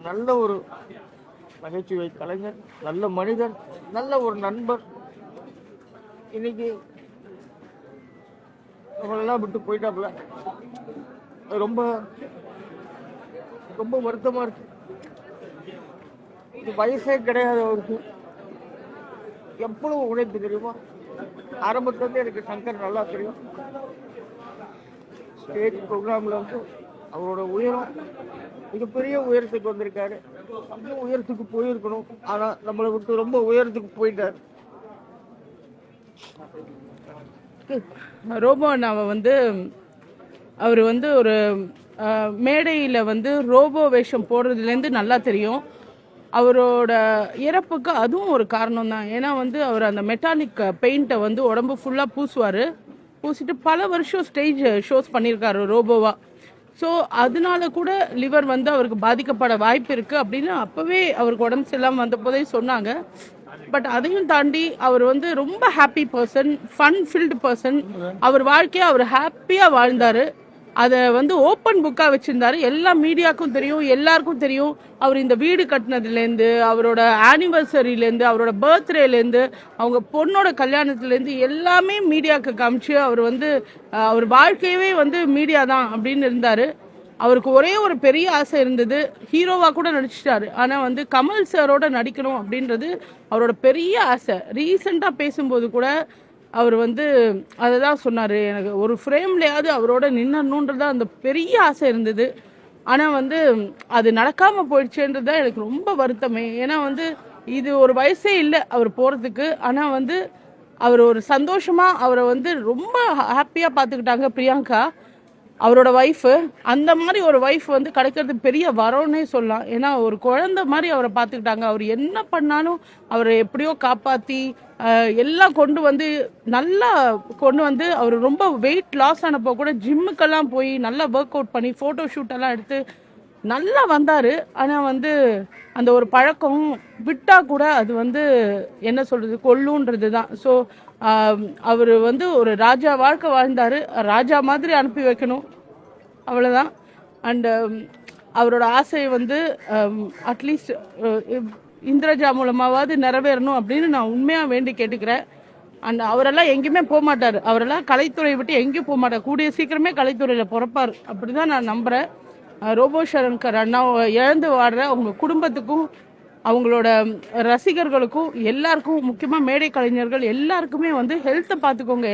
நல்ல ஒரு நகைச்சுவை கலைஞர், நல்ல மனிதன், நல்ல ஒரு நண்பர். இன்னைக்கு நம்மளெல்லாம் விட்டு போயிட்டாப்புல. ரொம்ப ரொம்ப வருத்தமா இருக்கு. இது வயசே கிடையாது அவருக்கு. எவ்வளவு உழைப்பு தெரியுமா? ஆரம்பத்துலேருந்து எனக்கு சங்கர் நல்லா தெரியும். ஸ்டேஜ் ப்ரோக்ராமில் வந்து அவரோட உயரம் மிகப்பெரிய உயரத்துக்கு வந்திருக்காரு. ரொம்ப உயரத்துக்கு போயிருக்கணும், ஆனால் நம்மளை விட்டு ரொம்ப உயரத்துக்கு போயிட்டார். ரோபோ அண்ணாவை வந்து அவர் வந்து ஒரு மேடையில் வந்து ரோபோ வேஷம் போடுறதுலேருந்து நல்லா தெரியும். அவரோட இறப்புக்கு அதுவும் ஒரு காரணம் தான். ஏன்னா வந்து அவர் அந்த மெட்டாலிக் பெயிண்ட்டை வந்து உடம்பு ஃபுல்லாக பூசிட்டு பல வருஷம் ஸ்டேஜ் ஷோஸ் பண்ணியிருக்காரு ரோபோவா. ஸோ அதனால கூட லிவர் வந்து அவருக்கு பாதிக்கப்பட வாய்ப்பு இருக்குது அப்படின்னு அப்போவே அவருக்கு உடம்பு சரியில்லாமல் வந்த போதே சொன்னாங்க. பட் அதையும் தாண்டி அவர் வந்து ரொம்ப happy person, fun filled person. அவர் வாழ்க்கையை அவர் ஹாப்பியாக வாழ்ந்தார். அதை வந்து ஓப்பன் புக்காக வச்சுருந்தாரு. எல்லா மீடியாவுக்கும் தெரியும், எல்லாருக்கும் தெரியும். அவர் இந்த வீடு கட்டினதுலேருந்து, அவரோட ஆனிவர்சரியிலேருந்து, அவரோட பர்த்டேலேருந்து, அவங்க பொண்ணோட கல்யாணத்துலேருந்து எல்லாமே மீடியாவுக்கு காமிச்சு அவர் வந்து அவர் வாழ்க்கையவே வந்து மீடியா தான் அப்படின்னு இருந்தார். அவருக்கு ஒரே ஒரு பெரிய ஆசை இருந்தது, ஹீரோவாக கூட நடிச்சிட்டாரு. ஆனால் வந்து கமல் சாரோட நடிக்கணும் அப்படின்றது அவரோட பெரிய ஆசை. ரீசெண்டாக பேசும்போது கூட அவர் வந்து அதை தான் சொன்னார், எனக்கு ஒரு ஃப்ரேம்லையாவது அவரோட நின்னணுன்றது அந்த பெரிய ஆசை இருந்தது. ஆனால் வந்து அது நடக்காமல் போயிடுச்சுன்றது தான் எனக்கு ரொம்ப வருத்தமே. ஏன்னா வந்து இது ஒரு வயசே இல்லை அவர் போகிறதுக்கு. ஆனால் வந்து அவர் ஒரு சந்தோஷமாக அவரை வந்து ரொம்ப ஹாப்பியாக பார்த்துக்கிட்டாங்க பிரியங்கா, அவரோட ஒய்ஃபு. அந்த மாதிரி ஒரு ஒய்ஃப் வந்து கிடைக்கிறது பெரிய வரம்னே சொல்லலாம். ஏன்னா ஒரு குழந்தை மாதிரி அவரை பார்த்துக்கிட்டாங்க. அவர் என்ன பண்ணாலும் அவரை எப்படியோ காப்பாற்றி எல்லாம் கொண்டு வந்து நல்லா கொண்டு வந்து அவர் ரொம்ப வெயிட் லாஸ் ஆனப்போ கூட ஜிம்முக்கெல்லாம் போய் நல்லா ஒர்க் அவுட் பண்ணி ஃபோட்டோ ஷூட்டெல்லாம் எடுத்து நல்லா வந்தார். ஆனால் வந்து அந்த ஒரு பழக்கம் விட்டால் கூட அது வந்து என்ன சொல்கிறது, கொல்லுன்றது தான். ஸோ அவர் வந்து ஒரு ராஜா வாழ்க்கை வாழ்ந்தார். ராஜா மாதிரி அனுப்பி வைக்கணும், அவ்வளோதான். அண்டு அவரோட ஆசையை வந்து அட்லீஸ்ட் இந்திரஜா மூலமாவது நிறைவேறணும் அப்படின்னு நான் உண்மையாக வேண்டி கேட்டுக்கிறேன். அண்ட் அவரெல்லாம் எங்கேயுமே போக மாட்டார். அவரெல்லாம் கலைத்துறையை விட்டு எங்கேயும் போக மாட்டார். கூடிய சீக்கிரமே கலைத்துறையில் பிறப்பார் அப்படி தான் நான் நம்புகிறேன். ரோபோ சங்கர் அண்ணா இழந்து வாடுற அவங்க குடும்பத்துக்கும் அவங்களோட ரசிகர்களுக்கும் எல்லாருக்கும், முக்கியமாக மேடை கலைஞர்கள் எல்லாருக்குமே வந்து ஹெல்த்தை பார்த்துக்கோங்க.